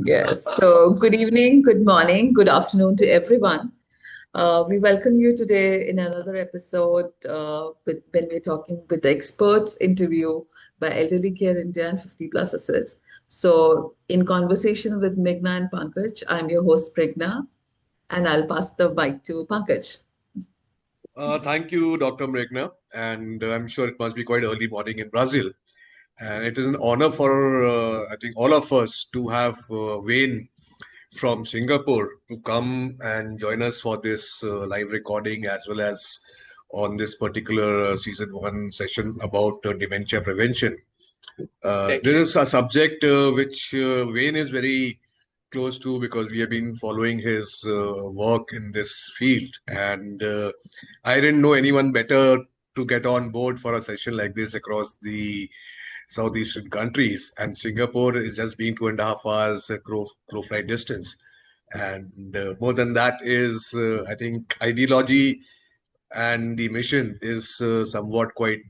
Yes. So, good evening, good morning, good afternoon to everyone. We welcome you today in another episode when we're talking with the experts interview by Elderly Care India and 50 plus assets. So, in conversation with Mrigna and Pankaj, I'm your host, Mrigna, and I'll pass the mic to Pankaj. Thank you, Dr. Mrigna, and I'm sure it must be quite early morning in Brazil. And it is an honor for, I think, all of us to have Wayne from Singapore to come and join us for this live recording as well as on this particular season one session about dementia prevention. Thank This you. is a subject which Wayne is very close to because we have been following his work in this field. And I didn't know anyone better to get on board for a session like this across the southeastern countries. And Singapore is just being 2.5 hours crow flight distance. And more than that is, I think, ideology and the mission is somewhat quite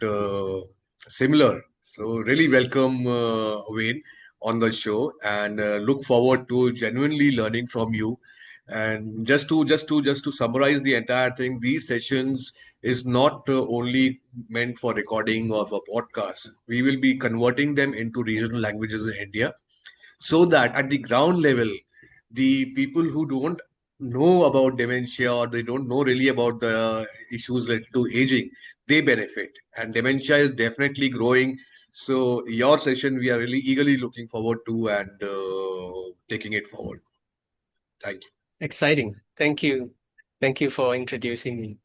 similar. So really welcome Wayne on the show and look forward to genuinely learning from you. And just to summarize the entire thing, these sessions is not only meant for recording of a podcast. We will be converting them into regional languages in India so that at the ground level, the people who don't know about dementia or they don't know really about the issues related to aging, they benefit. And dementia is definitely growing. So your session, we are really eagerly looking forward to and taking it forward. Thank you. Exciting. Thank you. Thank you for introducing me.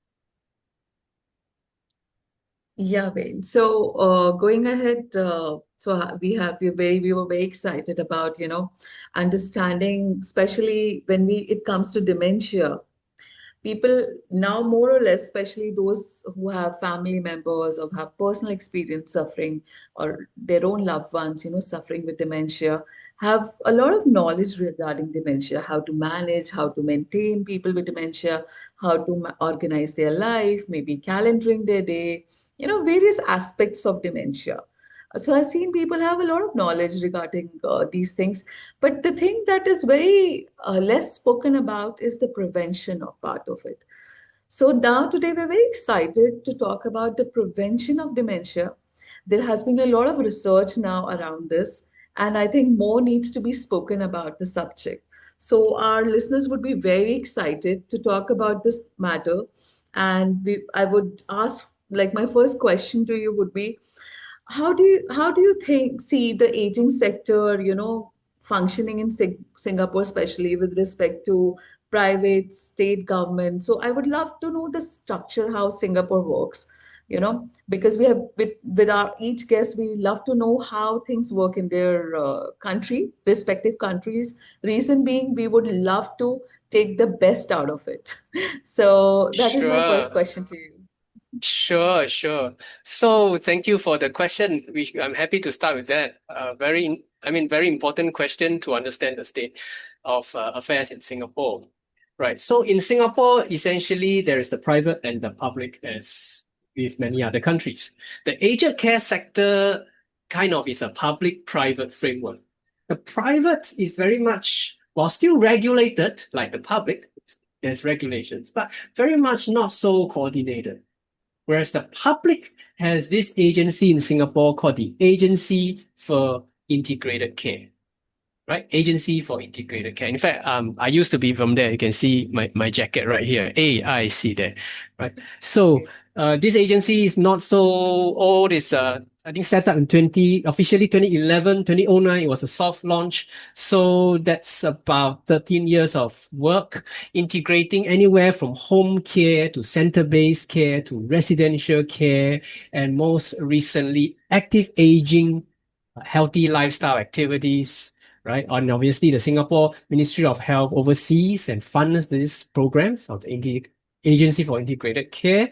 Yeah, Wayne. So, going ahead, we were very excited about, understanding, especially when we it comes to dementia. People now, more or less, especially those who have family members or have personal experience suffering or their own loved ones, suffering with dementia, have a lot of knowledge regarding dementia, how to manage, how to maintain people with dementia, how to organize their life, maybe calendaring their day, various aspects of dementia. So I've seen people have a lot of knowledge regarding these things, but the thing that is very less spoken about is the prevention of part of it. So now today we're very excited to talk about the prevention of dementia. There has been a lot of research now around this, and I think more needs to be spoken about the subject. So our listeners would be very excited to talk about this matter. And I would ask, like my first question to you would be, how do you think see the aging sector, functioning in Singapore, especially with respect to private, state government? So I would love to know the structure, how Singapore works, because we have with our each guest, we love to know how things work in their respective countries. Reason being, we would love to take the best out of it. So that is my first Sure. question to you. Sure. So thank you for the question. I'm happy to start with that. Very important question to understand the state of affairs in Singapore. Right. So in Singapore, essentially, there is the private and the public as with many other countries. The aged care sector kind of is a public-private framework. The private is very much, while still regulated, like the public, there's regulations, but very much not so coordinated. Whereas the public has this agency in Singapore called the Agency for Integrated Care, right? Agency for Integrated Care. In fact, I used to be from there. You can see my jacket right here. AIC there, right? So, this agency is not so old. It's, I think set up in officially 2011, 2009. It was a soft launch. So that's about 13 years of work integrating anywhere from home care to center-based care to residential care, and most recently, active aging, healthy lifestyle activities, right? And obviously, the Singapore Ministry of Health oversees and funds these programs of the Agency for Integrated Care.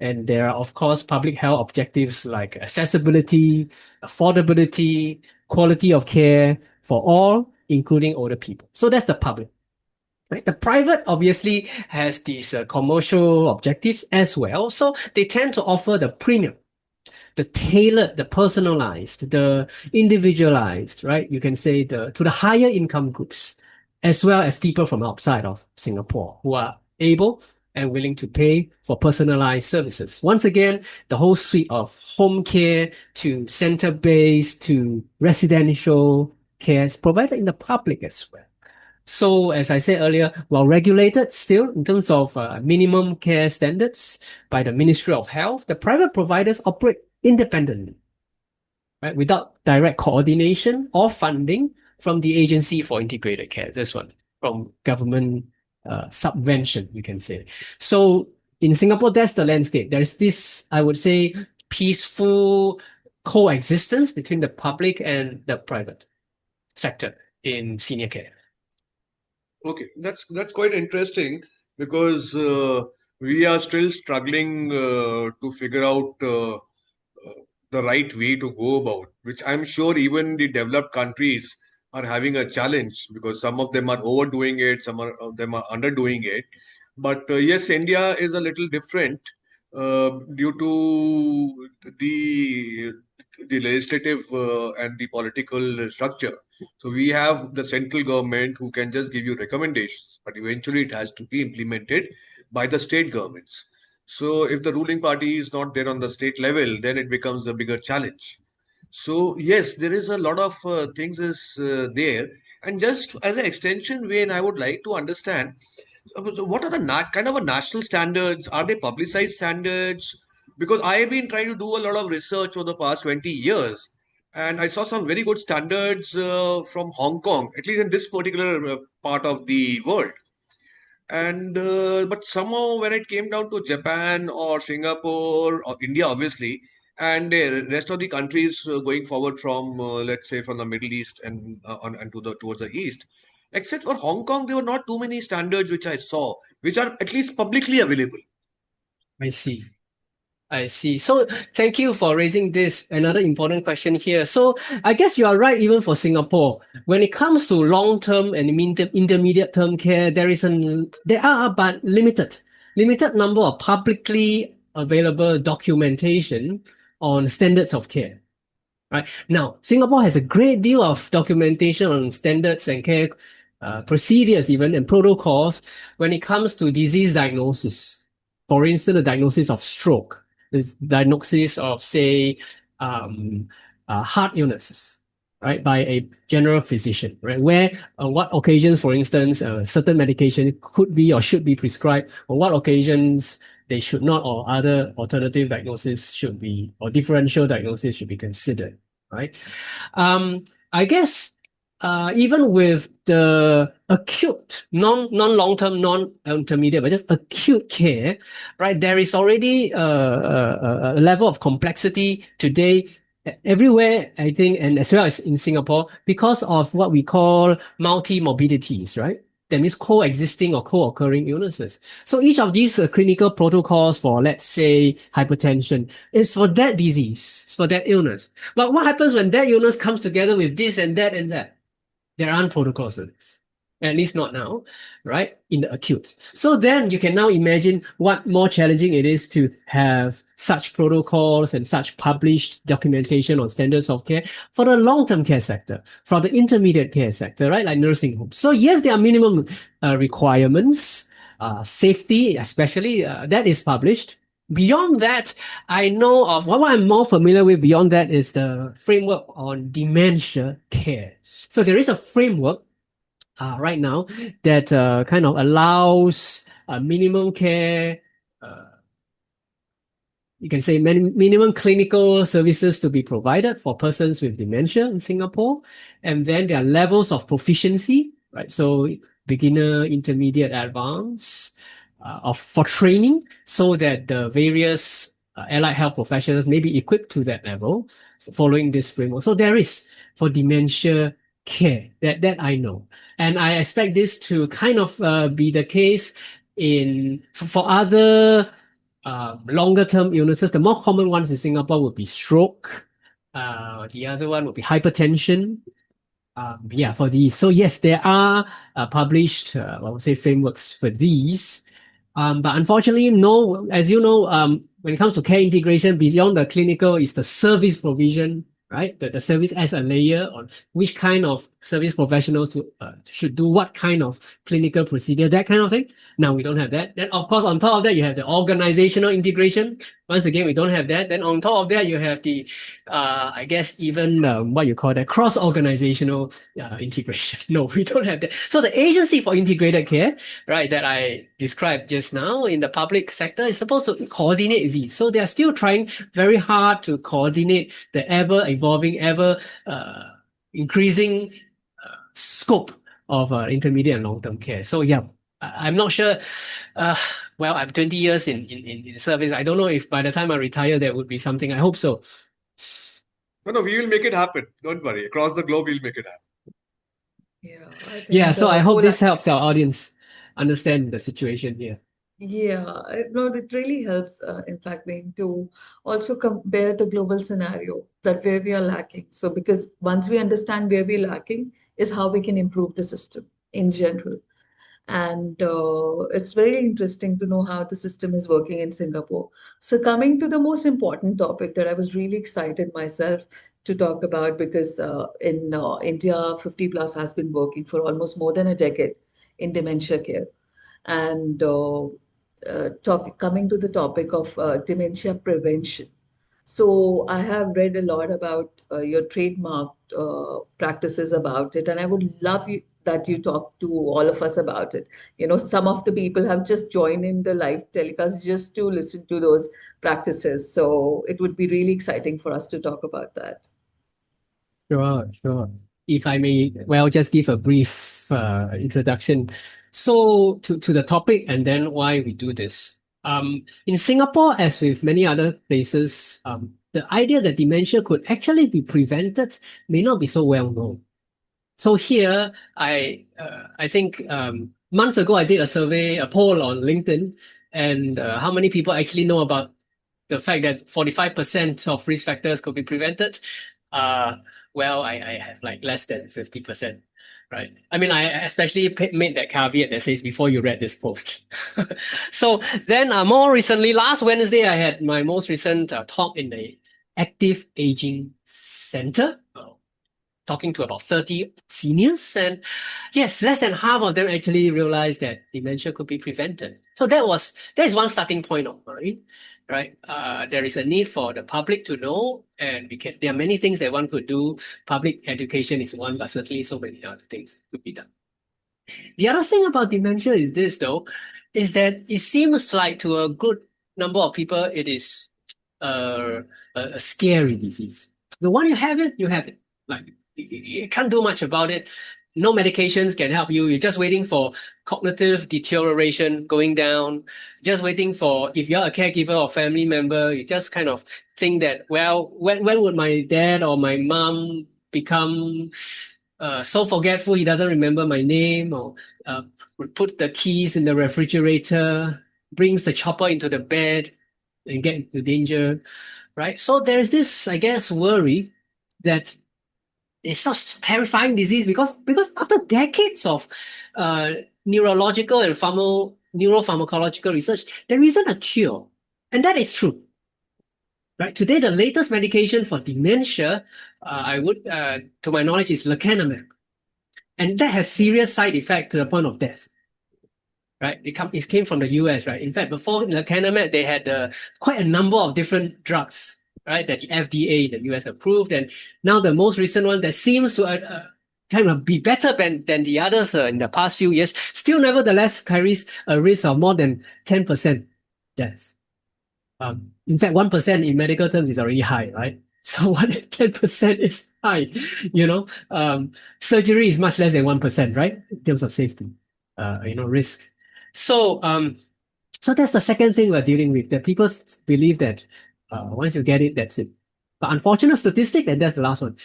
And there are, of course, public health objectives like accessibility, affordability, quality of care for all, including older people. So that's the public. Right? The private obviously has these commercial objectives as well. So they tend to offer the premium. the tailored, the personalized, the individualized, right? You can say to the higher income groups, as well as people from outside of Singapore who are able and willing to pay for personalized services. Once again, the whole suite of home care to center-based to residential care is provided in the public as well. So, as I said earlier, well regulated still in terms of minimum care standards by the Ministry of Health, the private providers operate independently, right, without direct coordination or funding from the Agency for Integrated Care. This one from government subvention, you can say. So in Singapore, that's the landscape. There's this, I would say, peaceful coexistence between the public and the private sector in senior care. Okay, that's quite interesting because we are still struggling to figure out the right way to go about, which I'm sure even the developed countries are having a challenge because some of them are overdoing it, of them are underdoing it. But yes, India is a little different due to the legislative and the political structure. So we have the central government who can just give you recommendations, but eventually it has to be implemented by the state governments. So if the ruling party is not there on the state level, then it becomes a bigger challenge. So yes, there is a lot of things is there. And just as an extension, Wayne, I would like to understand what are the kind of a national standards? Are they publicized standards? Because I have been trying to do a lot of research for the past 20 years, and I saw some very good standards from Hong Kong, at least in this particular part of the world. And but somehow when it came down to Japan or Singapore or India, obviously, and the rest of the countries going forward from let's say from the Middle East and to the towards the east, except for Hong Kong, there were not too many standards which I saw, which are at least publicly available. I see. I see. So thank you for raising this, another important question here. So I guess you are right, even for Singapore. When it comes to long-term and intermediate term care, there are but limited number of publicly available documentation on standards of care. Right. Now, Singapore has a great deal of documentation on standards and care procedures even and protocols when it comes to disease diagnosis. For instance, the diagnosis of stroke, the diagnosis of, say, heart illnesses, right, by a general physician, right, where on what occasions, for instance, certain medication could be or should be prescribed, on what occasions they should not, or other alternative diagnosis should be, or differential diagnosis should be considered, right? I guess even with the acute, non-long-term, non-intermediate, but just acute care, right, there is already a level of complexity today everywhere, I think, and as well as in Singapore, because of what we call multi-morbidities, right? That means coexisting or co-occurring illnesses. So each of these clinical protocols for, let's say, hypertension is for that disease, for that illness. But what happens when that illness comes together with this and that and that? There aren't protocols for this. At least not now, right? In the acute. So then you can now imagine what more challenging it is to have such protocols and such published documentation on standards of care for the long-term care sector, for the intermediate care sector, right? Like nursing homes. So yes, there are minimum requirements, safety especially, that is published. Beyond that, I know of what I'm more familiar with beyond that is the framework on dementia care. So there is a framework right now that kind of allows minimum care, you can say minimum clinical services to be provided for persons with dementia in Singapore. And then there are levels of proficiency, right? So beginner, intermediate, advanced, for training so that the various allied health professionals may be equipped to that level following this framework. So there is for dementia care that I know. And I expect this to kind of be the case for other longer term illnesses. The more common ones in Singapore would be stroke. The other one would be hypertension. For these. So yes, there are published, I would say, frameworks for these. But unfortunately, no, as you know, when it comes to care integration, beyond the clinical is the service provision, right? The service as a layer on which kind of service professionals should do what kind of clinical procedure, that kind of thing. Now we don't have that. Then of course, on top of that, you have the organizational integration. Once again, we don't have that. Then on top of that, you have the, I guess even what you call that cross-organizational integration. No, we don't have that. So the agency for integrated care, right, that I described just now in the public sector is supposed to coordinate these. So they are still trying very hard to coordinate the ever evolving, ever increasing scope of intermediate and long-term care. So yeah, I'm not sure. Well, I'm 20 years in service. I don't know if by the time I retire, there would be something. I hope so. No, we will make it happen. Don't worry. Across the globe, we'll make it happen. Yeah, I think Yeah, so I hope whole this helps our audience understand the situation here. Yeah, no, it really helps, in fact, being to also compare the global scenario that where we are lacking. So, because once we understand where we're lacking, is how we can improve the system in general. And it's very interesting to know how the system is working in Singapore. So, coming to the most important topic that I was really excited myself to talk about, because in India, 50 plus has been working for almost more than a decade in dementia care. And coming to the topic of dementia prevention. So I have read a lot about your trademark practices about it, and I would love you that you talk to all of us about it. You know, some of the people have just joined in the live telecast just to listen to those practices. So it would be really exciting for us to talk about that. Sure. If I may, well, just give a brief introduction. So to the topic and then why we do this. In Singapore, as with many other places, the idea that dementia could actually be prevented may not be so well known. So here, I think months ago I did a survey, a poll on LinkedIn, and how many people actually know about the fact that 45% of risk factors could be prevented. Well, I have like less than 50%, right? I mean, I especially made that caveat that says before you read this post. So then more recently, last Wednesday, I had my most recent talk in the Active Aging Center, talking to about 30 seniors. And yes, less than half of them actually realized that dementia could be prevented. So that is one starting point of mine. Right, there is a need for the public to know, and there are many things that one could do. Public education is one, but certainly so many other things could be done. The other thing about dementia is this, though, is that it seems like to a good number of people, it is a scary disease. The one you have it. Like you can't do much about it. No medications can help you. You're just waiting for cognitive deterioration going down, just waiting for, if you're a caregiver or family member, you just kind of think that, well, when would my dad or my mom become so forgetful he doesn't remember my name, or put the keys in the refrigerator, brings the chopper into the bed and get into danger, right? So there's this, I guess, worry that it's such a terrifying disease because after decades of neurological and neuropharmacological research, there isn't a cure. And that is true. Right? Today, the latest medication for dementia, to my knowledge, is lecanemab. And that has serious side effects to the point of death. Right? It came from the US, right? In fact, before lecanemab, they had quite a number of different drugs, right, that the FDA, the US approved. And now the most recent one that seems to kind of be better than the others in the past few years, still nevertheless carries a risk of more than 10% death. In fact, 1% in medical terms is already high, right? So 10% is high, surgery is much less than 1%, right? In terms of safety, risk. So that's the second thing we're dealing with, that people believe that once you get it, that's it. But unfortunate statistic, and that's the last one.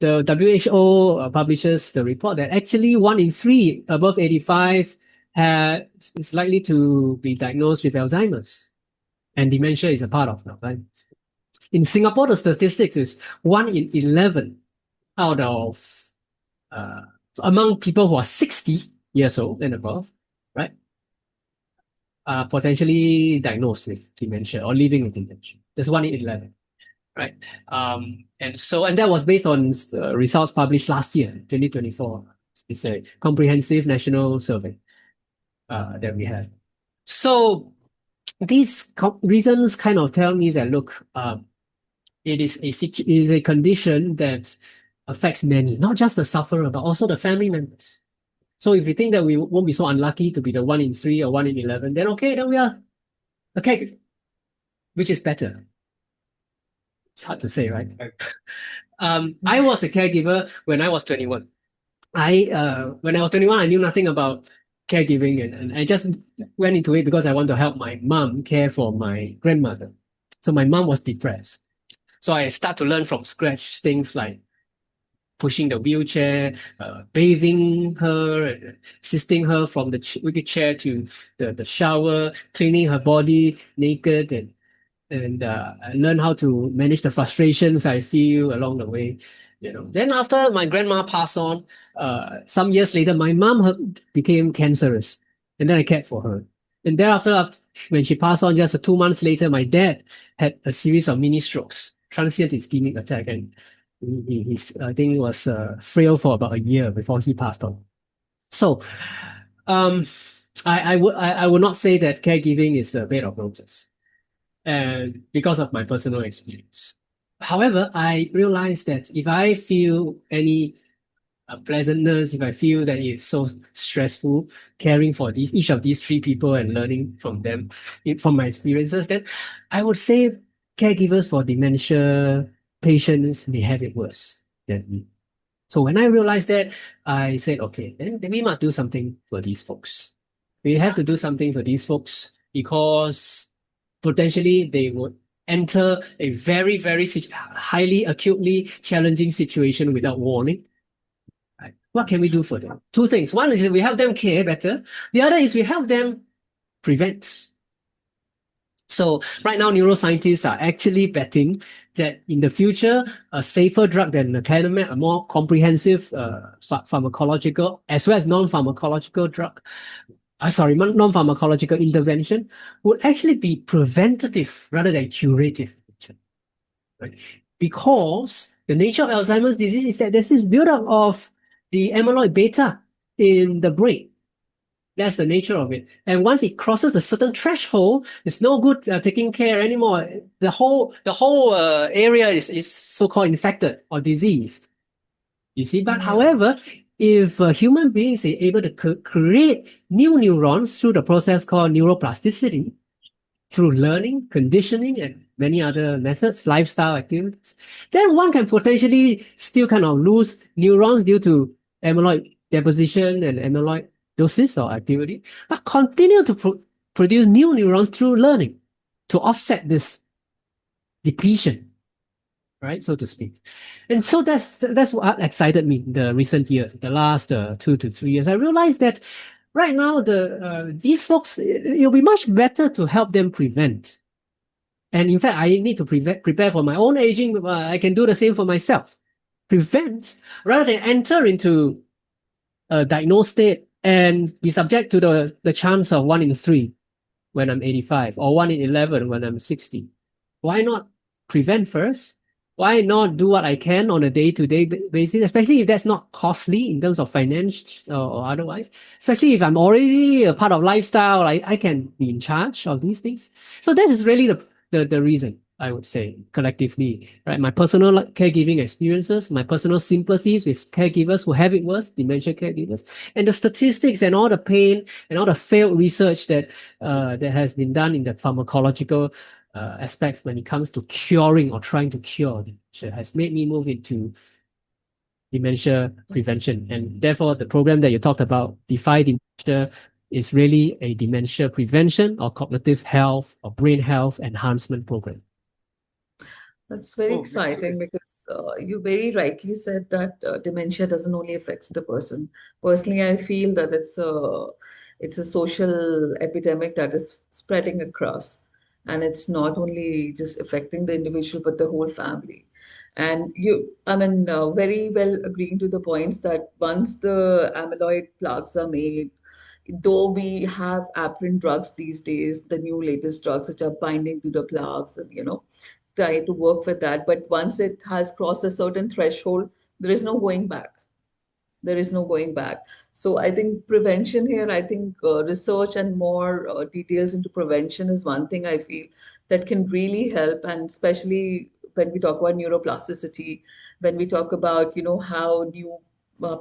The WHO publishes the report that actually 1 in 3 above 85 is likely to be diagnosed with Alzheimer's. And dementia is a part of Alzheimer's. In Singapore, the statistics is 1 in 11 out of, among people who are 60 years old and above, right, potentially diagnosed with dementia or living with dementia. There's 1 in 11, right? And that was based on results published last year, 2024. It's a comprehensive national survey that we have. So these reasons kind of tell me that, look, it is a condition that affects many, not just the sufferer, but also the family members. So if we think that we won't be so unlucky to be the 1 in 3 or 1 in 11, then okay, then we are okay, which is better. It's hard to say, right? I was a caregiver when I was 21. When I was 21, I knew nothing about caregiving, and I just went into it because I want to help my mom care for my grandmother. So my mom was depressed. So I start to learn from scratch things like pushing the wheelchair, bathing her, assisting her from the wheelchair to the shower, cleaning her body naked, and I learn how to manage the frustrations I feel along the way. Then after my grandma passed on, some years later, my mom became cancerous, and then I cared for her. And thereafter, when she passed on, just 2 months later, my dad had a series of mini strokes, transient ischemic attack, and I think was frail for about a year before he passed on. So, I would not say that caregiving is a bed of roses, and because of my personal experience. However, I realized that if I feel any pleasantness, if I feel that it's so stressful caring for each of these 3 people and learning from them, from my experiences, then I would say caregivers for dementia patients may have it worse than me. So when I realized that, I said, okay, then we must do something for these folks. We have to do something for these folks because potentially they would enter a very, very highly acutely challenging situation without warning. Right? What can we do for them? 2 things. One is we help them care better. The other is we help them prevent. So right now, neuroscientists are actually betting that in the future, a safer drug than lecanemab, a more comprehensive pharmacological as well as non-pharmacological drug, non-pharmacological intervention would actually be preventative rather than curative. Right? Because the nature of Alzheimer's disease is that there's this buildup of the amyloid beta in the brain. That's the nature of it. And once it crosses a certain threshold, it's no good taking care anymore. The whole area is so-called infected or diseased. You see, but however, if human beings are able to create new neurons through the process called neuroplasticity, through learning, conditioning, and many other methods, lifestyle activities, then one can potentially still kind of lose neurons due to amyloid deposition and amyloidosis or activity, but continue to produce new neurons through learning to offset this depletion, right, so to speak. And so that's what excited me in the recent years, the last 2 to 3 years. I realized that right now, these folks, it'll be much better to help them prevent. And in fact, I need to prepare for my own aging. I can do the same for myself. Prevent rather than enter into a diagnosed state and be subject to the chance of 1 in 3 when I'm 85 or 1 in 11 when I'm 60. Why not prevent first? Why not do what I can on a day-to-day basis, especially if that's not costly in terms of finance or otherwise, especially if I'm already a part of lifestyle, I can be in charge of these things. So that is really the reason, I would say, collectively, right? My personal caregiving experiences, my personal sympathies with caregivers who have it worse, dementia caregivers, and the statistics and all the pain and all the failed research that has been done in the pharmacological aspects when it comes to curing or trying to cure dementia has made me move into dementia prevention. And therefore, the program that you talked about, Defy Dementia, is really a dementia prevention or cognitive health or brain health enhancement program. That's very exciting because you very rightly said that dementia doesn't only affect the person. Personally, I feel that it's a social epidemic that is spreading across, and it's not only just affecting the individual but the whole family. And I mean, very well agreeing to the points that once the amyloid plaques are made, though we have apparent drugs these days, the new latest drugs which are binding to the plaques and, try to work with that. But once it has crossed a certain threshold, there is no going back. There is no going back. So I think prevention here, I think research and more details into prevention is one thing I feel that can really help. And especially when we talk about neuroplasticity, when we talk about, how new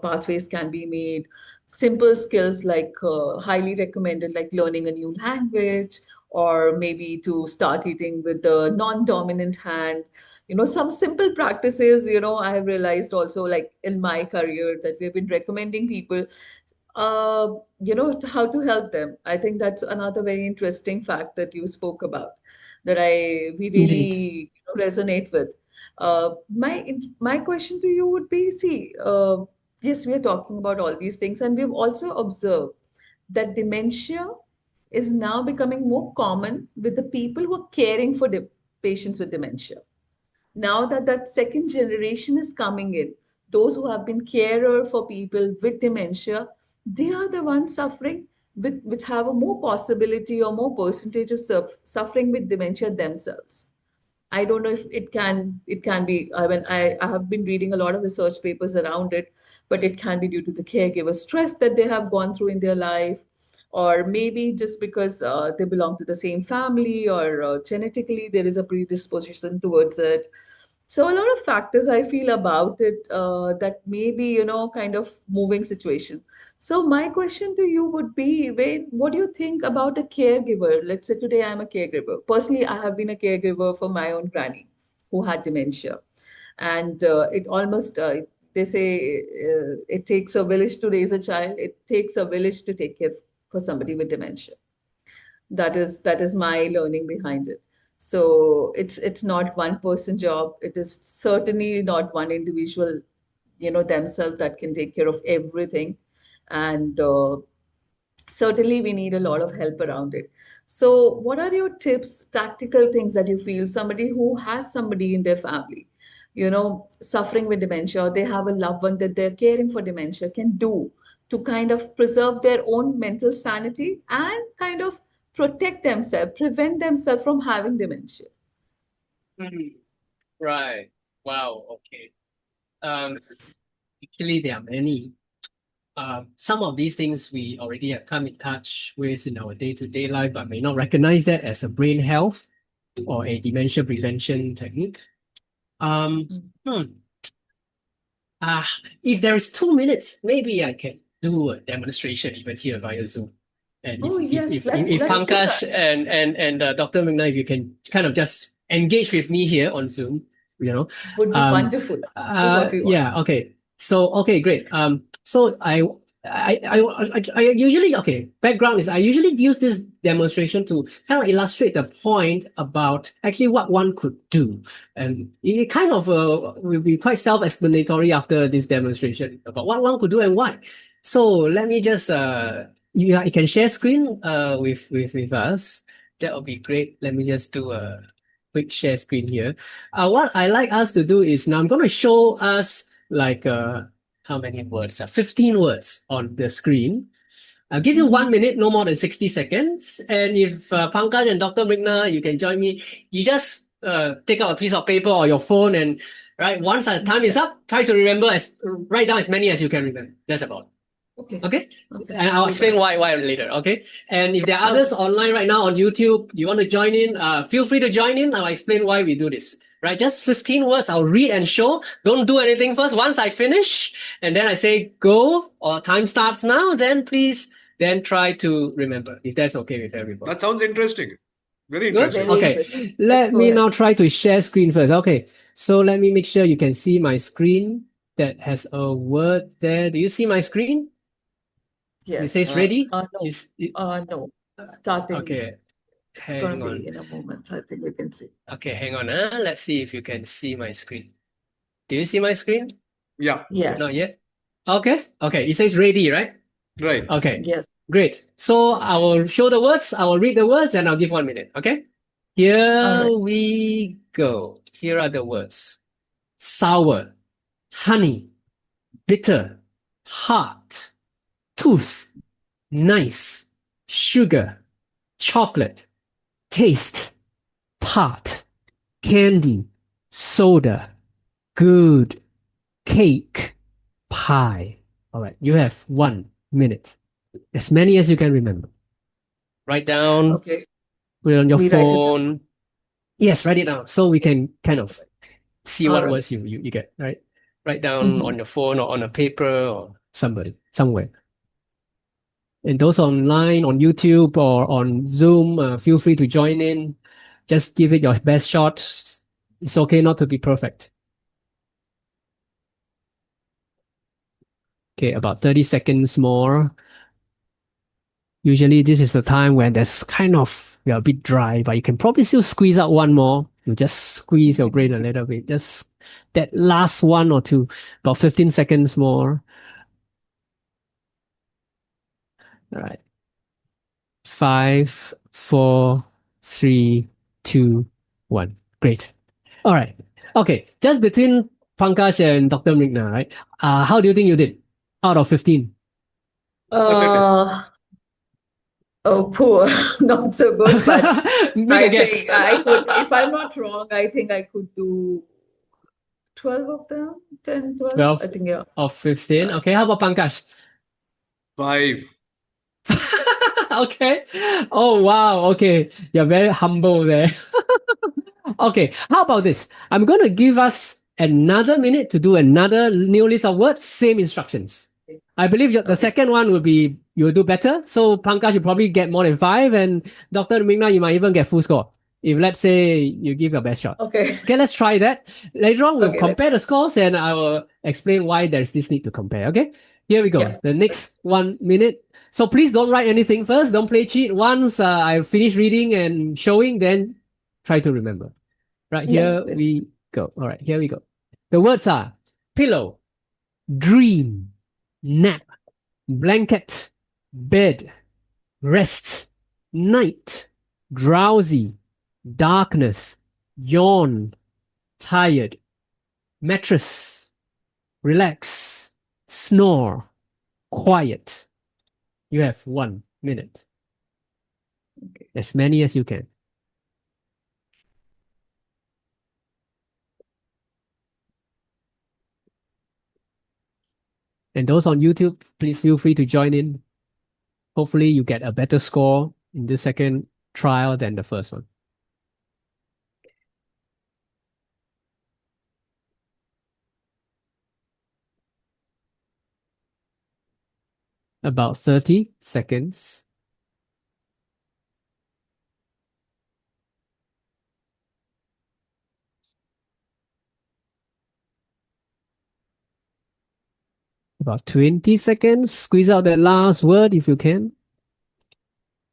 pathways can be made, simple skills like highly recommended, like learning a new language, or maybe to start eating with the non-dominant hand, some simple practices, I have realized also, like in my career, that we've been recommending people, how to help them. I think that's another very interesting fact that you spoke about, that we Indeed. really resonate with. My question to you would be, see, yes, we are talking about all these things, and we've also observed that dementia is now becoming more common with the people who are caring for patients with dementia. Now that second generation is coming in, those who have been carer for people with dementia, they are the ones suffering with, which have a more possibility or more percentage of suffering with dementia themselves. I don't know if it can be. I have been reading a lot of research papers around it, but it can be due to the caregiver stress that they have gone through in their life, or maybe just because they belong to the same family, or genetically there is a predisposition towards it. So a lot of factors I feel about it, that may be, kind of moving situation. So my question to you would be, Wayne, what do you think about a caregiver? Let's say today I'm a caregiver. Personally, I have been a caregiver for my own granny who had dementia. And it almost, they say, it takes a village to raise a child. It takes a village to take care for somebody with dementia. That is my learning behind it. So it's not one person job. It is certainly not one individual, themselves, that can take care of everything. And certainly we need a lot of help around it. So what are your tips, practical things that you feel somebody who has somebody in their family, suffering with dementia, or they have a loved one that they're caring for dementia, can do to kind of preserve their own mental sanity and kind of protect themselves, prevent themselves from having dementia? Hmm. Right. Wow. Okay. Um, Actually, there are many. Some of these things we already have come in touch with in our day-to-day life, but may not recognize that as a brain health or a dementia prevention technique. Um, Mm. hmm. Uh, if there is 2 minutes, maybe I can do a demonstration even here via Zoom. And Oh yes, if let's do Pankaj that. and Dr. Mrigna, if you can kind of just engage with me here on Zoom, you know. Would be Um, wonderful. This is what we want. yeah, okay. So, okay, great. So I usually, okay, background is I usually use this demonstration to kind of illustrate the point about actually what one could do. And it kind of will be quite self-explanatory after this demonstration about what one could do and why. So let me just, you can share screen with us. That would be great. Let me just do a quick share screen here. What I like us to do is now I'm going to show us like how many words? 15 words on the screen. I'll give you 1 minute, no more than 60 seconds. And if Pankaj and Dr. Mrigna, you can join me. You just take out a piece of paper or your phone and right once the time is up, try to remember write down as many as you can remember. That's about. Okay. Okay. Okay. And I'll Do explain that. why later. Okay. And if there are Okay. others online right now on YouTube, you want to join in, feel free to join in. I'll explain why we do this. Right. Just 15 words. I'll read and show. Don't do anything first. Once I finish and then I say go or time starts now, then please then try to remember if that's okay with everybody. That sounds interesting. Very Good. interesting. Very Okay. interesting. Let's Let go me ahead. now try to share screen first. Okay. So let me make sure you can see my screen that has a word there. Do you see my screen? It says Yes. ready. No. No. Starting. Okay. It's gonna Hang be on. in a moment. I think we can see. Okay, hang on. Let's see if you can see my screen. Do you see my screen? Yeah, Not Yes. yet. Okay. Okay. It says ready, right? right. Okay. Yes. Great. So I will show the words. I will read the words and I'll give 1 minute. Okay. All Here right. we go. Here are the words. Sour, honey, bitter, heart, tooth, nice, sugar, chocolate, taste, tart, candy, soda, good, cake, pie. All right, you have 1 minute. As many as you can remember. Write down, Okay. put it on your We write it down. phone. Yes, write it down so we can kind of see All what right. words you get, right? Write down on your phone or on a paper or somewhere. And those online on YouTube or on Zoom, feel free to join in. Just give it your best shot. It's okay not to be perfect. Okay, about 30 seconds more. Usually this is the time when there's kind of, you're a bit dry, but you can probably still squeeze out one more. You just squeeze your brain a little bit. Just that last one or two, about 15 seconds more. All right. 5, 4, 3, 2, 1. Great. All right. Okay. Just between Pankaj and Dr. Mrigna, right? How do you think you did out of 15? Oh, poor. Not so good, but Make a I guess. think I could, if I'm not wrong, I think I could do 12 of them, 10, 12. 12 I think, yeah. of 15. Okay. How about Pankaj? 5. Okay. Oh, wow. Okay. You're very humble there. Okay. How about this? I'm going to give us another minute to do another new list of words, same instructions. I believe the Okay. second one will be, you'll do better. So Pankaj, you probably get more than 5, and Dr. Mrigna, you might even get full score. If let's say you give your best shot. Okay. Okay, let's try that. Later on, we'll Okay, compare the scores and I will explain why there's this need to compare. Okay, here we go. Yeah. The next 1 minute. So please don't write anything first. Don't play cheat. Once I finish reading and showing, then try to remember. Right, Yeah, here please. we go. All right, here we go. The words are pillow, dream, nap, blanket, bed, rest, night, drowsy, darkness, yawn, tired, mattress, relax, snore, quiet. You have 1 minute. Okay. As many as you can. And those on YouTube, please feel free to join in. Hopefully you get a better score in the second trial than the first one. About 30 seconds. About 20 seconds. Squeeze out that last word if you can.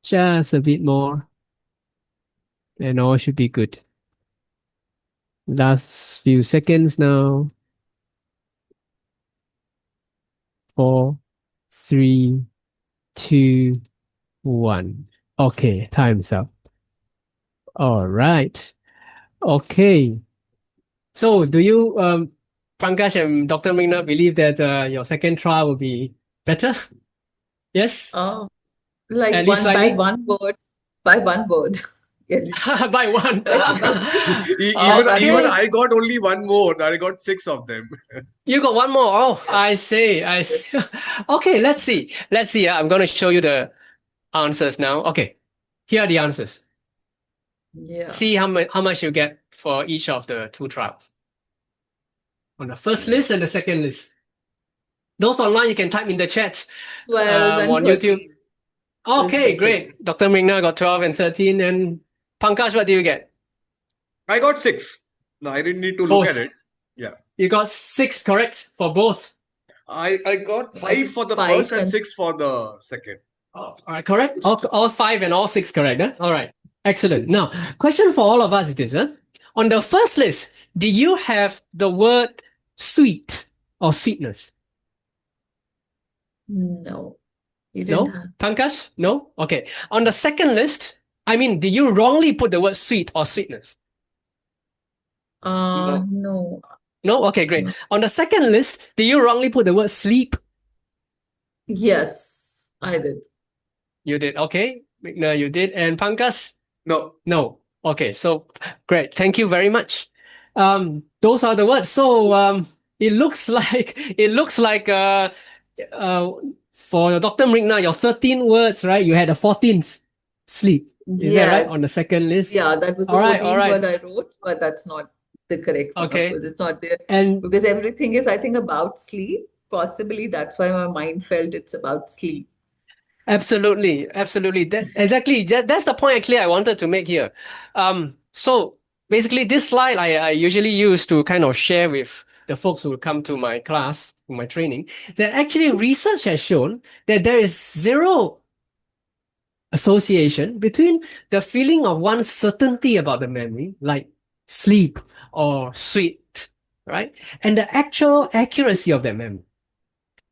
Just a bit more. And all should be good. Last few seconds now. 4, 3, 2, 1. Okay, time's up. All right. Okay. So do you, Pankaj and Dr. Mrigna, believe that your second trial will be better? Yes? Oh, like At least one by slightly? one word. By one word. Yes. By one. Even Okay. I got only one more. I got 6 of them. You got one more. Oh, I see. Okay, let's see. Let's see. I'm going to show you the answers now. Okay, here are the answers. Yeah. See how much you get for each of the two trials. On the first list and the second list. Those online, you can type in the chat 12 and on YouTube. 13. Okay, Respectively. great. Dr. Mrigna got 12 and 13. And Pankaj, what do you get? I got 6. No, I didn't need to look Both. at it. Yeah. You got 6 correct for both. I got 5 for the 5 first and and 6 for the second. Oh, all right, correct? All 5 and all 6 correct. Huh? All right. Excellent. Now, question for all of us it is, huh? On the first list, do you have the word sweet or sweetness? No, you didn't No? have. Pankaj? No? Okay. On the second list, did you wrongly put the word sweet or sweetness? No. No. No? Okay, great. No. On the second list, do you wrongly put the word sleep? Yes, I did. You did. Okay. Mrigna, you did. And Pankaj? No. No. Okay. So great. Thank you very much. Those are the words. So it looks like uh for Dr. Mrigna, your 13 words, right? You had a 14th, sleep. Is that right? On the Yes. second list? Yeah, that was the All right, all 14th right. word I wrote, but that's not the correct one. Of Okay. course, it's not there And because everything is, I think, about sleep. Possibly that's why my mind felt it's about sleep. absolutely, absolutely. That's the point actually I wanted to make here. So basically this slide I usually use to kind of share with the folks who come to my class, to my training, that actually research has shown that there is zero association between the feeling of one's certainty about the memory, like sleep or sweet, right? And the actual accuracy of that memory.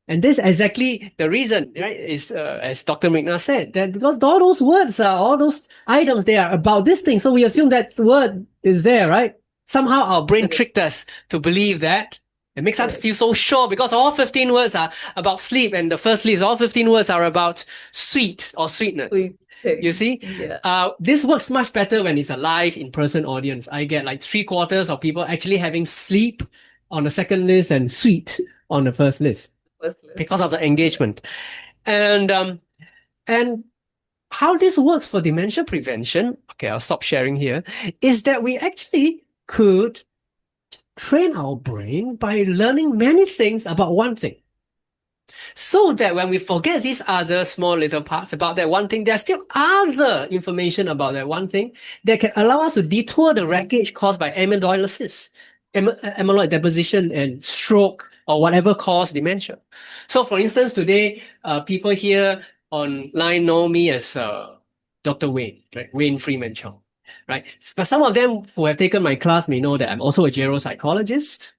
And this is exactly the reason, right? Is as Dr. Mrigna said, that because all those words are, all those items, they are about this thing. So we assume that word is there, right? Somehow our brain Correct. tricked us to believe that. It makes us Correct. feel so sure because all 15 words are about sleep, and the first list, all 15 words are about sweet or sweetness. Sweet You see, things. Yeah. this works much better when it's a live in-person audience. I get like 3/4 of people actually having sleep on the second list and sweet on the first list First list. because of the engagement. And how this works for dementia prevention, okay, I'll stop sharing here, is that we actually could train our brain by learning many things about one thing. So that when we forget these other small little parts about that one thing, there's still other information about that one thing that can allow us to detour the wreckage caused by amyloidosis, amyloid deposition, and stroke, or whatever caused dementia. So for instance, today, people here online know me as Dr. Wayne, right? Wayne Freeman Chong, right? But some of them who have taken my class may know that I'm also a geropsychologist.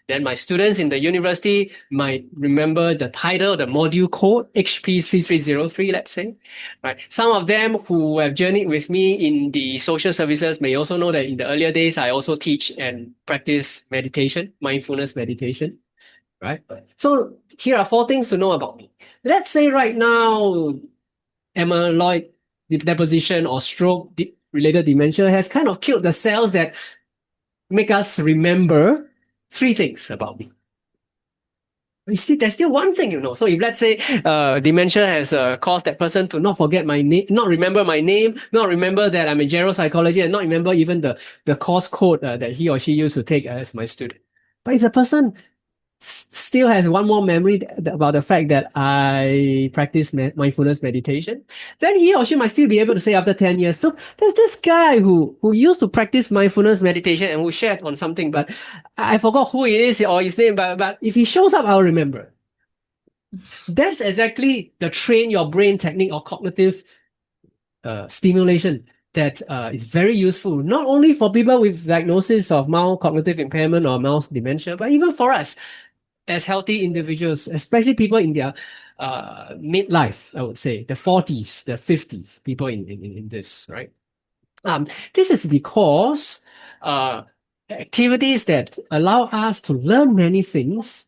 Then my students in the university might remember the title, the module code, EP3 let's say, right? Some of them who have journeyed with me in the social services may also know that in the earlier days, I also teach and practice meditation, mindfulness meditation, right? So here are 4 things to know about me. Let's say right now, amyloid deposition or stroke related dementia has kind of killed the cells that make us remember 3 things about me. There's still one thing, So if let's say dementia has caused that person to not forget my name, not remember my name, not remember that I'm a geropsychologist, and not remember even the course code that he or she used to take as my student. But if the person still has one more memory about the fact that I practice mindfulness meditation, then he or she might still be able to say after 10 years, look, there's this guy who used to practice mindfulness meditation and who shared on something, but I forgot who he is or his name, but if he shows up, I'll remember. That's exactly the train your brain technique or cognitive stimulation that is very useful, not only for people with diagnosis of mild cognitive impairment or mild dementia, but even for us as healthy individuals, especially people in their midlife, I would say, the 40s, the 50s, people in this, right? This is because activities that allow us to learn many things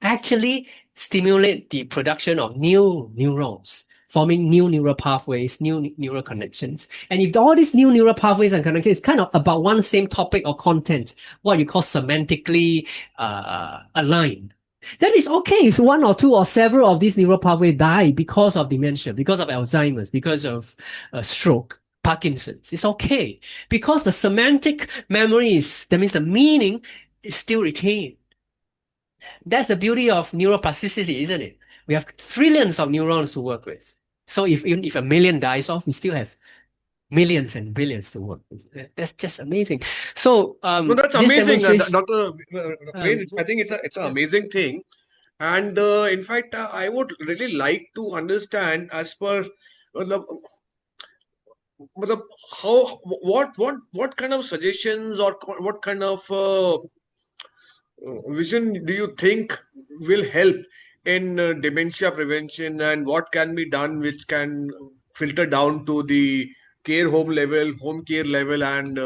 actually stimulate the production of new neurons, forming new neural pathways, new neural connections. And if all these new neural pathways and connections is kind of about one same topic or content, what you call semantically aligned, then it's okay if 1 or 2 or several of these neural pathways die because of dementia, because of Alzheimer's, because of stroke, Parkinson's. It's okay because the semantic memories, that means the meaning, is still retained. That's the beauty of neuroplasticity, isn't it? We have trillions of neurons to work with. So even if 1 million dies off, we still have millions and billions to work with. That's just amazing. So No, that's this amazing, demonstration, Dr. Wayne. I think it's an amazing thing. And in fact, I would really like to understand as per matlab, how what kind of suggestions or what kind of vision do you think will help in dementia prevention, and what can be done which can filter down to the care home level, home care level, and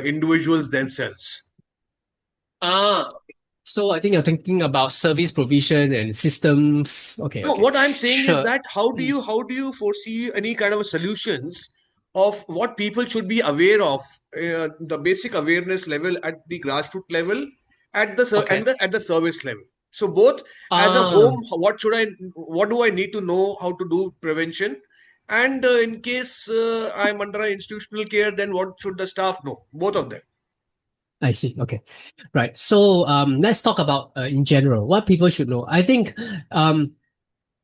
individuals themselves? So I think you're thinking about service provision and systems. Okay, No, okay. what I'm saying is Sure. that how do you foresee any kind of solutions of what people should be aware of, the basic awareness level at the grassroots level, at the Okay. at the service level. So both as a Ah, home, what do I need to know how to do prevention, and in case I'm under an institutional care, then what should the staff know? Both of them. I see. Okay. Right. So let's talk about in general what people should know. I think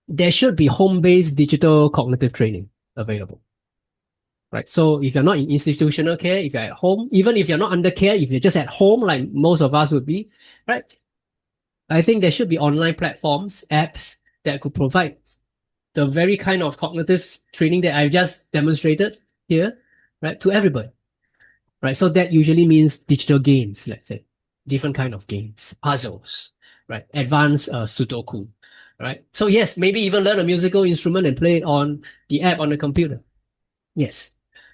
there should be home-based digital cognitive training available. Right. So if you're not in institutional care, if you're at home, even if you're not under care, if you're just at home, like most of us would be, right? I think there should be online platforms, apps that could provide the very kind of cognitive training that I've just demonstrated here, right, to everybody, right? So that usually means digital games, let's say, different kind of games, puzzles, right? Advanced Sudoku, right? So yes, maybe even learn a musical instrument and play it on the app on the computer. Yes.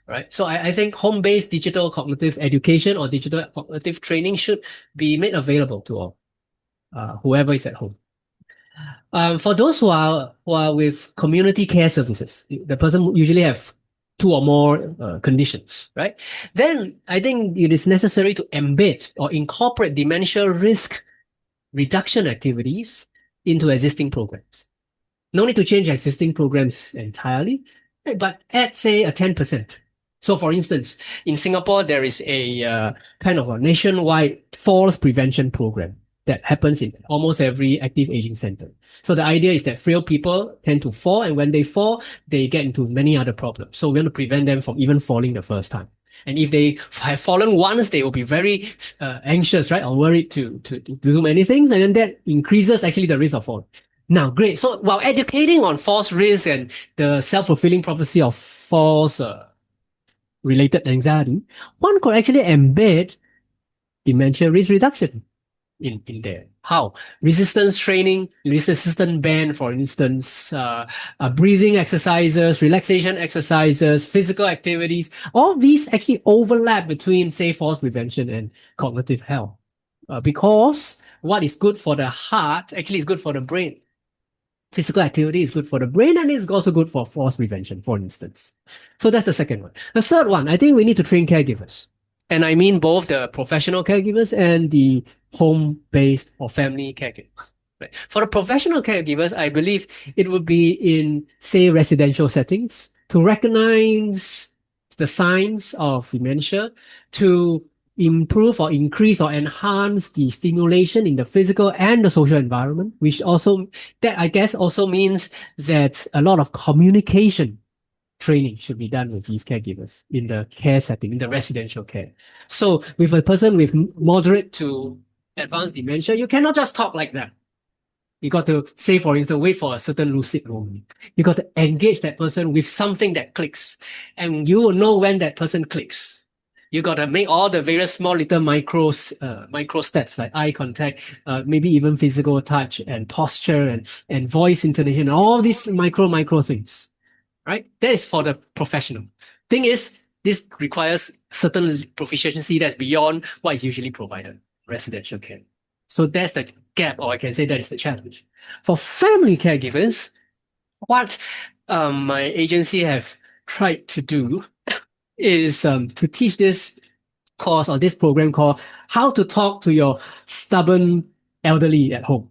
Right. So I think home-based digital cognitive education or digital cognitive training should be made available to all, whoever is at home. For those who are with community care services, the person usually have two or more conditions, right? Then I think it is necessary to embed or incorporate dementia risk reduction activities into existing programs. No need to change existing programs entirely, but add, say, a 10%. So, for instance, in Singapore, there is a kind of a nationwide falls prevention program that happens in almost every active aging center. So the idea is that frail people tend to fall, and when they fall, they get into many other problems. So we want to prevent them from even falling the first time. And if they have fallen once, they will be very anxious, right, or worried to do many things, and then that increases actually the risk of fall. Now, great. So while educating on false risk and the self-fulfilling prophecy of false related anxiety, one could actually embed dementia risk reduction in there. How? Resistance training, resistance band, for instance, breathing exercises, relaxation exercises, physical activities. All these actually overlap between, say, falls prevention and cognitive health. Because what is good for the heart actually is good for the brain. Physical activity is good for the brain and it's also good for falls prevention, for instance. So that's the second one. The third one, I think we need to train caregivers. And I mean both the professional caregivers and the home-based or family caregivers. Right. For the professional caregivers, I believe it would be in, say, residential settings to recognize the signs of dementia, to improve or increase or enhance the stimulation in the physical and the social environment, which also, that I guess also means that a lot of communication training should be done with these caregivers in the care setting, in the residential care. So with a person with moderate to advanced dementia, you cannot just talk like that. You got to say, for instance, wait for a certain lucid moment. You got to engage that person with something that clicks, and you will know when that person clicks. You got to make all the various small little micro steps like eye contact, maybe even physical touch and posture and voice intonation, all these micro things, right? That is for the professional. Thing is, this requires certain proficiency that's beyond what is usually provided residential care. So that's the gap, or I can say that is the challenge. For family caregivers, what my agency have tried to do is to teach this course or this program called How to Talk to Your Stubborn Elderly at Home.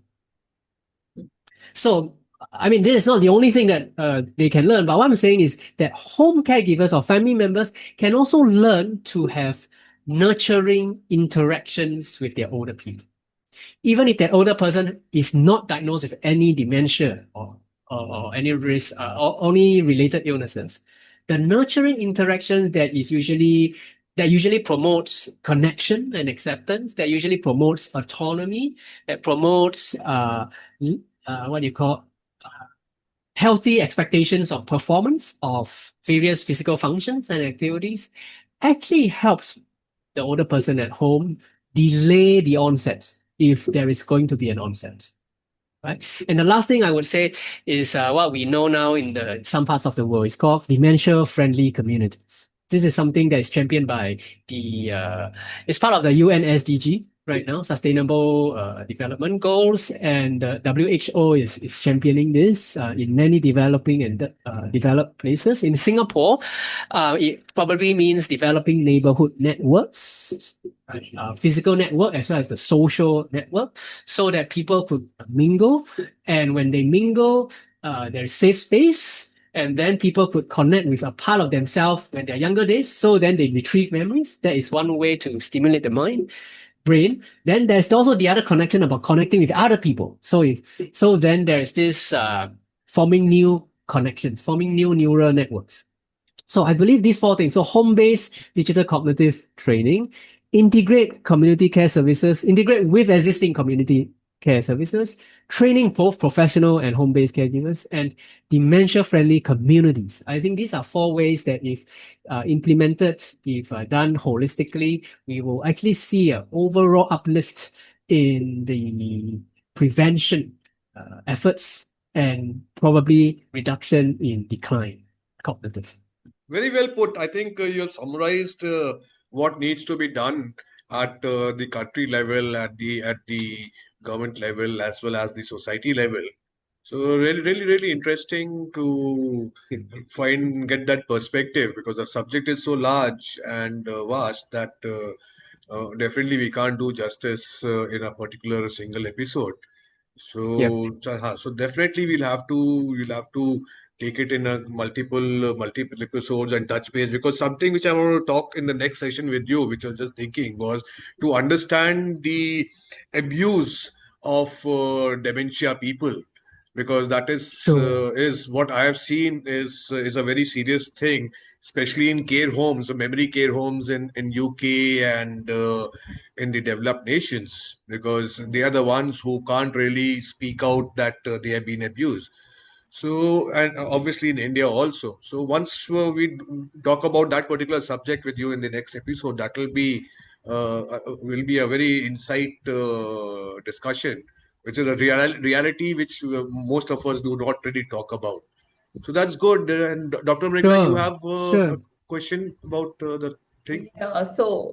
So, I mean, this is not the only thing that they can learn, but what I'm saying is that home caregivers or family members can also learn to have nurturing interactions with their older people. Even if that older person is not diagnosed with any dementia or any risk or any related illnesses, the nurturing interactions that usually promotes connection and acceptance, that usually promotes autonomy, that promotes what do you call healthy expectations of performance of various physical functions and activities, actually helps the older person at home delay the onset if there is going to be an onset. Right? And the last thing I would say is what we know now in some parts of the world is called dementia-friendly communities. This is something that is championed by it's part of the UN SDG, right now, Sustainable Development Goals, and WHO is championing this in many developing and developed places. In Singapore, it probably means developing neighborhood networks, right? Physical network as well as the social network, so that people could mingle, and when they mingle, there's safe space. And then people could connect with a part of themselves when they're younger days. So then they retrieve memories. That is one way to stimulate the brain. Then there's also the other connection about connecting with other people. So then there's this forming new connections, forming new neural networks. So I believe these four things. So home-based digital cognitive training, integrate community care services, integrate with existing community care services, training both professional and home-based caregivers, and dementia-friendly communities. I think these are four ways that if implemented, if done holistically, we will actually see an overall uplift in the prevention efforts and probably reduction in decline cognitive. Very well put. I think you have summarized what needs to be done at the country level, at the government level, as well as the society level. So really interesting to get that perspective, because the subject is so large and vast that definitely we can't do justice in a particular single episode. Yep. So definitely we'll have to take it in a multiple episodes and touch base, because something which I want to talk in the next session with you, which I was just thinking, was to understand the abuse of dementia people, because that Sure. is what I have seen is a very serious thing, especially in care homes, memory care homes in UK and in the developed nations, because they are the ones who can't really speak out that they have been abused. So, and obviously in India also. So once we talk about that particular subject with you in the next episode, that will be a very insight discussion, which is a reality which most of us do not really talk about. So that's good. And Dr. Mrigna, you Sure. have a Sure. question about the thing? Yeah, so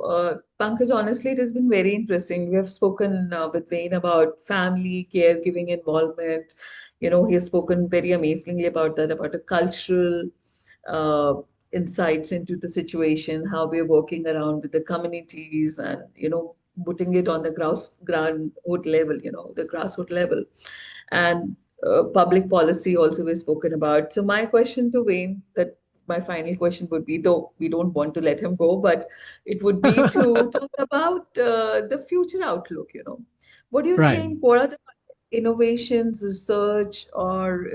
Pankaj, honestly, it has been very interesting. We have spoken with Wayne about family, caregiving involvement. He has spoken very amazingly about that, about the cultural uh, insights into the situation, how we're working around with the communities and, putting it on the groundhood level, the grassroots level. And public policy also we've spoken about. So my question to Wayne, that my final question would be, though we don't want to let him go, but it would be to talk about the future outlook. What do you Right. think? What are the innovations, research, or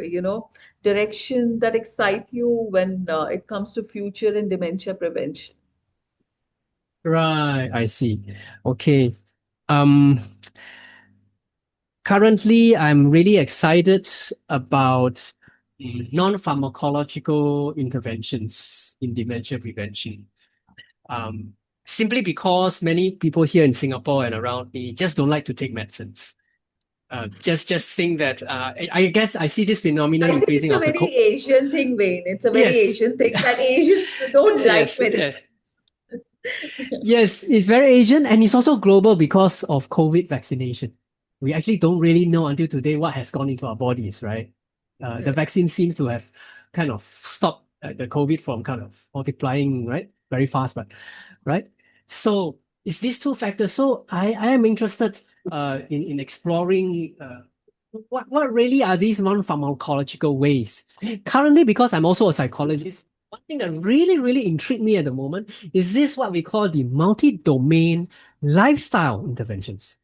direction that excite you when it comes to future in dementia prevention? Right. I see. Okay. Um, Currently, I'm really excited about non-pharmacological interventions in dementia prevention. Um, Simply because many people here in Singapore and around me just don't like to take medicines. Just think that I guess I see this phenomenon I think it's increasing a after very COVID. Asian thing, Wayne. It's a very Yes. Asian thing that Asians don't like Yes, medicine. yes. Yes, it's very Asian and it's also global because of COVID vaccination. We actually don't really know until today what has gone into our bodies, right? The Correct. vaccine seems to have kind of stopped the COVID from kind of multiplying, right? Very fast, but right. So it's these two factors. So I am interested in exploring what really are these non-pharmacological ways. Currently, because I'm also a psychologist, one thing that really intrigued me at the moment is this what we call the multi-domain lifestyle interventions.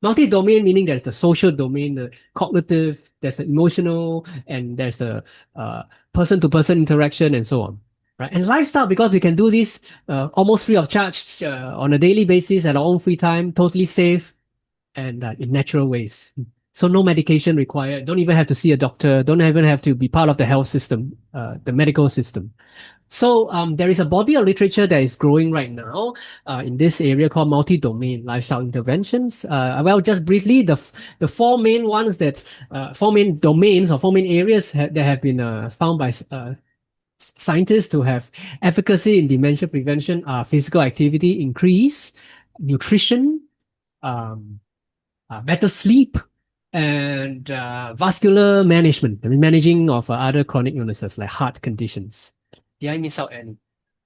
Multi-domain meaning there's the social domain, the cognitive, there's the emotional, and there's the person-to-person interaction and so on. Right. And lifestyle, because we can do this almost free of charge on a daily basis at our own free time, totally safe and in natural ways. So no medication required. Don't even have to see a doctor. Don't even have to be part of the health system, the medical system. So there is a body of literature that is growing right now in this area called multi-domain lifestyle interventions. Well, just briefly, the four main ones that four main domains or four main areas that have been found by scientists to have efficacy in dementia prevention are physical activity increase, nutrition, better sleep, and vascular management, I mean, managing of other chronic illnesses like heart conditions. Did I miss out any?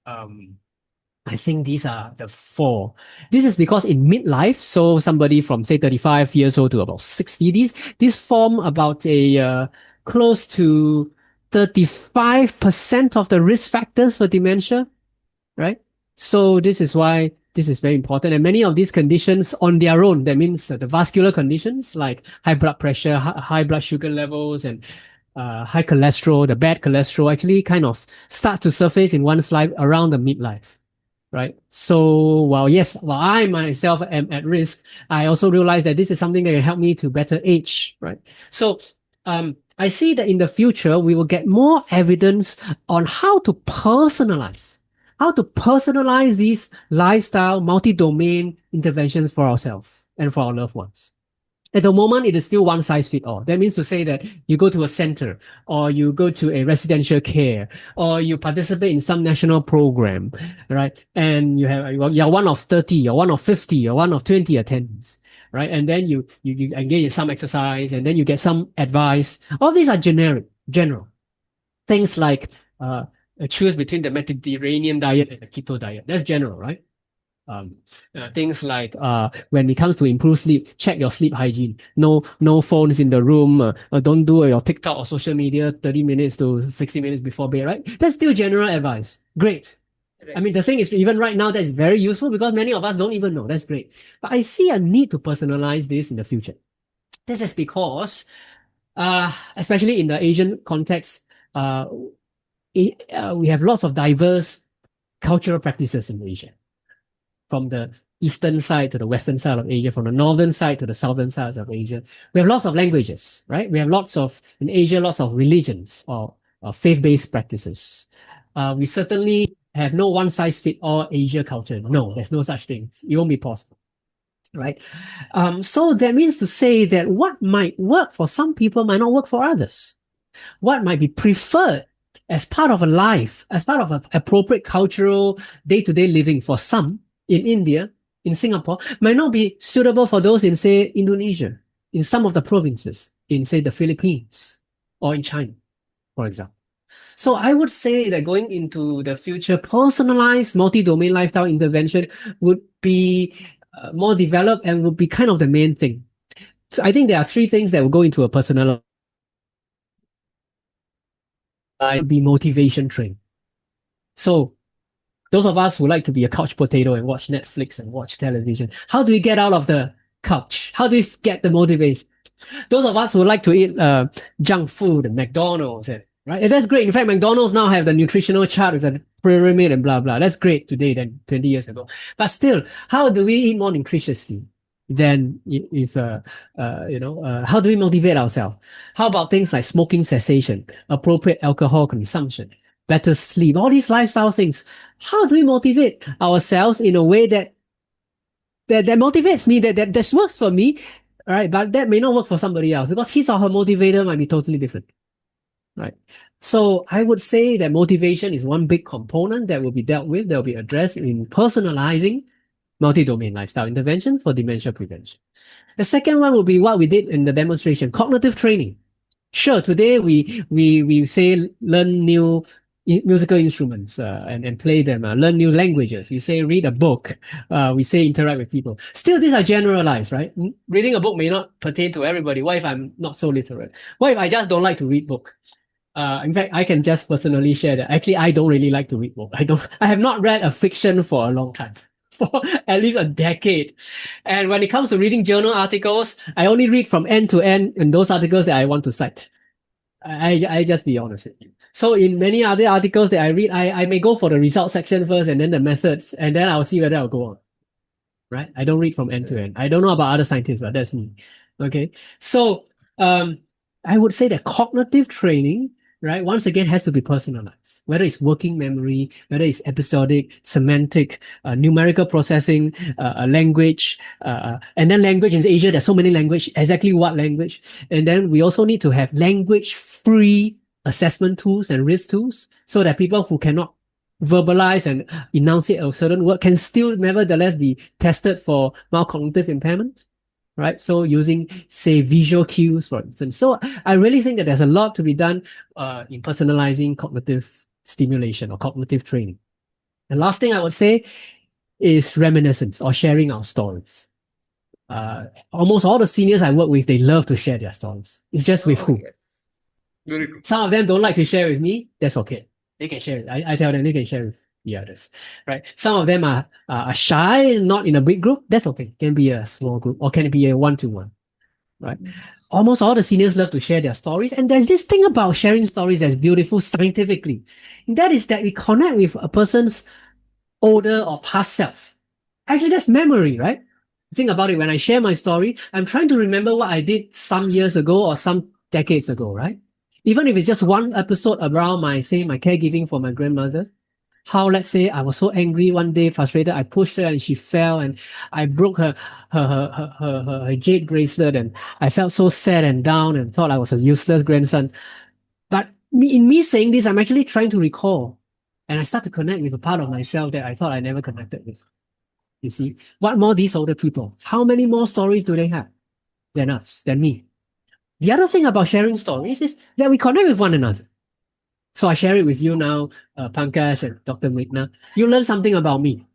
I think these are the four. This is because in midlife, so somebody from say 35 years old to about 60, these form about a close to 35% of the risk factors for dementia, right? So this is why this is very important. And many of these conditions on their own, that means the vascular conditions like high blood pressure, high blood sugar levels, and high cholesterol, the bad cholesterol actually kind of starts to surface in one's life around the midlife, right? So while I myself am at risk, I also realize that this is something that can help me to better age, right? So I see that in the future, we will get more evidence on how to personalize these lifestyle multi-domain interventions for ourselves and for our loved ones. At the moment, it is still one size fits all. That means to say that you go to a center, or you go to a residential care, or you participate in some national program, right? And you're one of 30, you're one of 50, you're one of 20 attendees, right? And then you engage in some exercise, and then you get some advice. All these are general things like choose between the Mediterranean diet and the keto diet. That's general, right? Things like when it comes to improve sleep, check your sleep hygiene. No phones in the room. Don't do your TikTok or social media 30 minutes to 60 minutes before bed, right? That's still general advice. Great. Right. I mean, the thing is, even right now, that's very useful because many of us don't even know. That's great. But I see a need to personalize this in the future. This is because, especially in the Asian context, we have lots of diverse cultural practices in Asia. From the eastern side to the western side of Asia, from the northern side to the southern side of Asia. We have lots of languages, right? We have in Asia, lots of religions or faith-based practices. We certainly have no one-size-fits-all Asia culture. No, there's no such thing. It won't be possible, right? So that means to say that what might work for some people might not work for others. What might be preferred as part of a life, as part of an appropriate cultural day-to-day living for some, in India, in Singapore, might not be suitable for those in, say, Indonesia, in some of the provinces, in, say, the Philippines, or in China, for example. So I would say that going into the future, personalized multi-domain lifestyle intervention would be more developed and would be kind of the main thing. So I think there are three things that will go into a personal life. Be motivation training. So those of us who like to be a couch potato and watch Netflix and watch television, how do we get out of the couch? How do we get the motivation? Those of us who like to eat junk food and McDonald's, right? And that's great. In fact, McDonald's now have the nutritional chart with the pyramid and blah, blah. That's great today than 20 years ago. But still, how do we eat more nutritiously than how do we motivate ourselves? How about things like smoking cessation, appropriate alcohol consumption, better sleep, all these lifestyle things? How do we motivate ourselves in a way that motivates me, that works for me, right? But that may not work for somebody else because his or her motivator might be totally different, right? So I would say that motivation is one big component that will be dealt with, that will be addressed in personalizing multi-domain lifestyle intervention for dementia prevention. The second one will be what we did in the demonstration, cognitive training. Sure, today we say learn new musical instruments and play them, learn new languages. We say read a book. We say interact with people. Still, these are generalized, right? Reading a book may not pertain to everybody. What if I'm not so literate? What if I just don't like to read book? In fact, I can just personally share that. Actually, I don't really like to read book. I have not read a fiction for a long time. For at least a decade. And when it comes to reading journal articles, I only read from end to end in those articles that I want to cite. I just be honest with you. So in many other articles that I read, I may go for the result section first and then the methods, and then I'll see whether I'll go on. Right? I don't read from end to end. I don't know about other scientists, but that's me. Okay. So, I would say that cognitive training, right, once again has to be personalized, whether it's working memory, whether it's episodic, semantic, numerical processing, language, and then language in Asia, there's so many language, exactly what language. And then we also need to have language-free assessment tools and risk tools so that people who cannot verbalize and enunciate a certain word can still nevertheless be tested for mild cognitive impairment, right? So using, say, visual cues, for instance. So I really think that there's a lot to be done in personalizing cognitive stimulation or cognitive training. The last thing I would say is reminiscence or sharing our stories. Almost all the seniors I work with, they love to share their stories. It's just with who? Yes. Very true. Some of them don't like to share with me. That's okay. They can share it. I tell them they can share with the others, right? Some of them are shy, not in a big group. That's okay. Can be a small group or can be a one-to-one, right? Almost all the seniors love to share their stories. And there's this thing about sharing stories that's beautiful scientifically. And that is that we connect with a person's older or past self. Actually, that's memory, right? Think about it. When I share my story, I'm trying to remember what I did some years ago or some decades ago, right? Even if it's just one episode around my caregiving for my grandmother, how, let's say, I was so angry one day, frustrated, I pushed her and she fell and I broke her jade bracelet and I felt so sad and down and thought I was a useless grandson. But in me saying this, I'm actually trying to recall and I start to connect with a part of myself that I thought I never connected with. You see, what more these older people? How many more stories do they have than us, than me? The other thing about sharing stories is that we connect with one another. So I share it with you now, Pankaj and Dr. Mrigna. You learn something about me.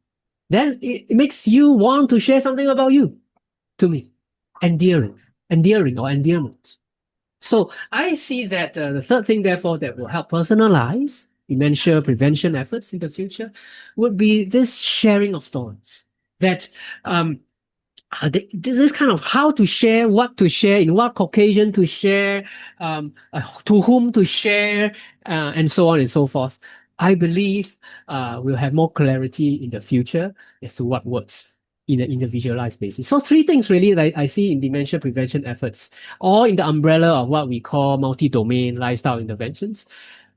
Then it makes you want to share something about you to me. Endearing or endearment. So I see that the third thing, therefore, that will help personalize dementia prevention efforts in the future would be this sharing of stories. That this is kind of how to share, what to share, in what occasion to share, to whom to share, and so on and so forth. I believe we'll have more clarity in the future as to what works in an individualized basis. So three things really that I see in dementia prevention efforts, all in the umbrella of what we call multi-domain lifestyle interventions.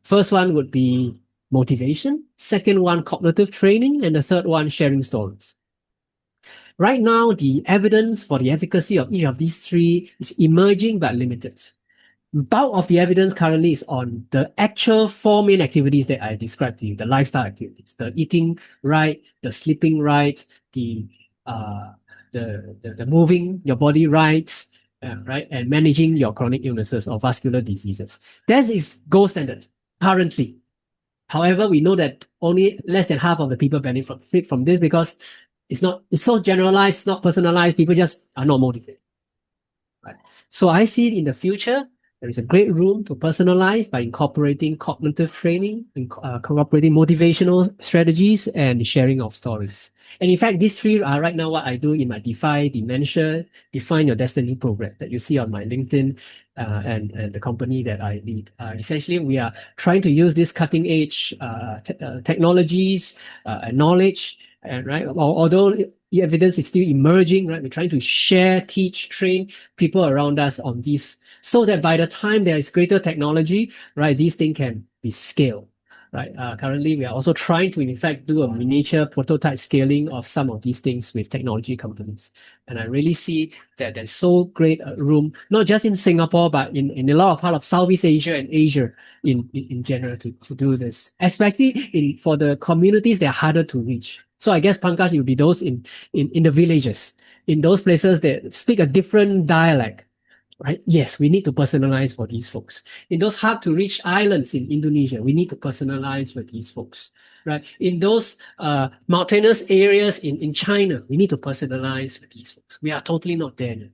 First one would be motivation. Second one, cognitive training. And the third one, sharing stories. Right now, the evidence for the efficacy of each of these three is emerging but limited. Bulk of the evidence currently is on the actual four main activities that I described to you, the lifestyle activities, the eating right, the sleeping right, the moving your body right, right, and managing your chronic illnesses or vascular diseases. That is gold standard currently. However, we know that only less than half of the people benefit from this because it's so generalized, not personalized. People just are not motivated. Right. So I see in the future, there is a great room to personalize by incorporating cognitive training, incorporating motivational strategies and sharing of stories. And in fact, these three are right now what I do in my Defy Dementia, Define Your Destiny program that you see on my LinkedIn and the company that I lead. Essentially, we are trying to use these cutting edge technologies and knowledge, and right, although the evidence is still emerging, right? We're trying to share, teach, train people around us on these so that by the time there is greater technology, right, these things can be scaled, right? Currently, we are also trying to, in fact, do a miniature prototype scaling of some of these things with technology companies. And I really see that there's so great room, not just in Singapore, but in a lot of part of Southeast Asia and Asia in general to do this, especially for the communities that are harder to reach. So I guess Pankaj, it would be those in the villages, in those places that speak a different dialect, right? Yes, we need to personalize for these folks. In those hard to reach islands in Indonesia, we need to personalize for these folks, right? In those mountainous areas in China, we need to personalize for these folks. We are totally not there yet.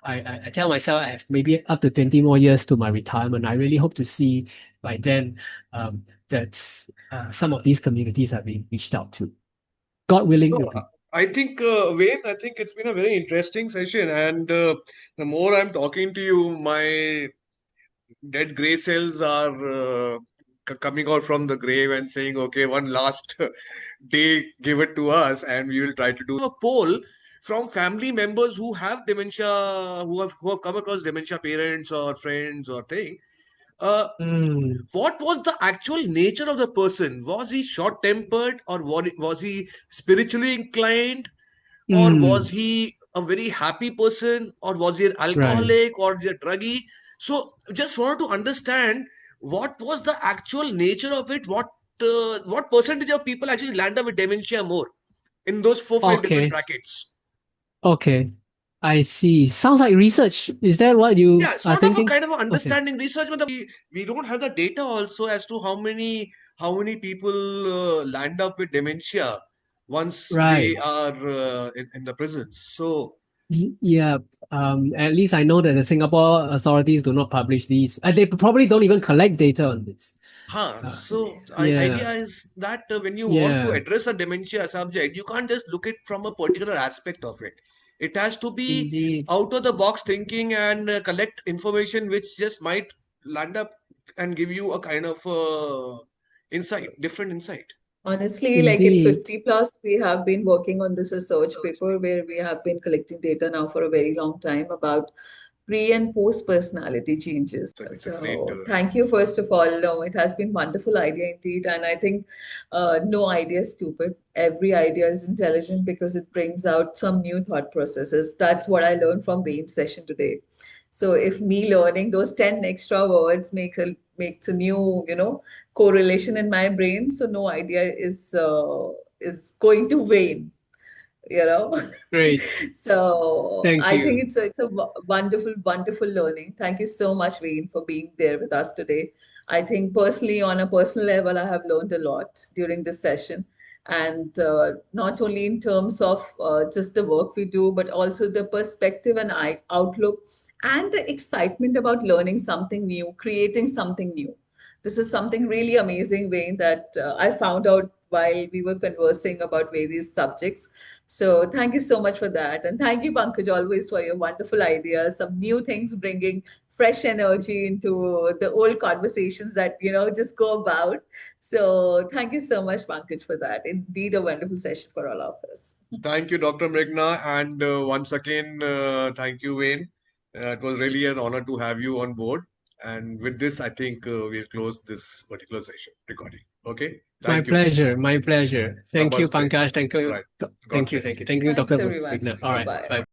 I tell myself I have maybe up to 20 more years to my retirement. I really hope to see by then that some of these communities are being reached out to. God willing. No, I think, Wayne, I think it's been a very interesting session. And the more I'm talking to you, my dead gray cells are coming out from the grave and saying, okay, one last day, give it to us, and we will try to do a poll from family members who have dementia, who have come across dementia parents or friends or thing. What was the actual nature of the person? Was he short tempered, or was he spiritually inclined, or was he a very happy person, or was he an alcoholic, or was he a druggie? So just wanted to understand what was the actual nature of it, what what percentage of people actually land up with dementia more in those 4-5 different Okay. brackets. Okay. I see. Sounds like research. Is that what you Yeah, are sort of a thinking? kind of Okay. understanding research, but we don't have the data also as to how many people land up with dementia once Right. they are in the prisons. So, Yeah. At least I know that the Singapore authorities do not publish these. They probably don't even collect data on this. so Yeah. idea is that when you want to Yeah. address a dementia subject, you can't just look it from a particular aspect of it. It has to be Indeed. out of the box thinking and collect information which just might land up and give you a kind of insight, different insight. Honestly, like in Indeed. 50 plus, we have been working on this research paper where we have been collecting data now for a very long time about pre and post personality changes. So it's a great. So thank you, first of all. No, it has been wonderful idea indeed. And I think no idea is stupid. Every idea is intelligent because it brings out some new thought processes. That's what I learned from Wayne's session today. So if me learning those 10 extra words makes a new, correlation in my brain, so no idea is going to wane, you know. Great. So Thank I think you. it's a wonderful learning. Thank you so much, Wayne, for being there with us today. I think personally, on a personal level, I have learned a lot during this session, and not only in terms of just the work we do, but also the perspective and outlook and the excitement about learning something new, creating something new. This is something really amazing, Wayne, that I found out while we were conversing about various subjects. So thank you so much for that. And thank you, Pankaj, always for your wonderful ideas, some new things bringing fresh energy into the old conversations that, just go about. So thank you so much, Pankaj, for that. Indeed, a wonderful session for all of us. Thank you, Dr. Mrigna, and once again, thank you, Wayne. It was really an honor to have you on board. And with this, I think we'll close this particular session recording. Okay, My thank you. pleasure. My pleasure. Thank you, Namaste. Pankaj. Thank you. Right. God Thank you. bless. Thank you. Thank you, Thanks, Dr. everyone. Vigna. All right. Bye-bye. Bye.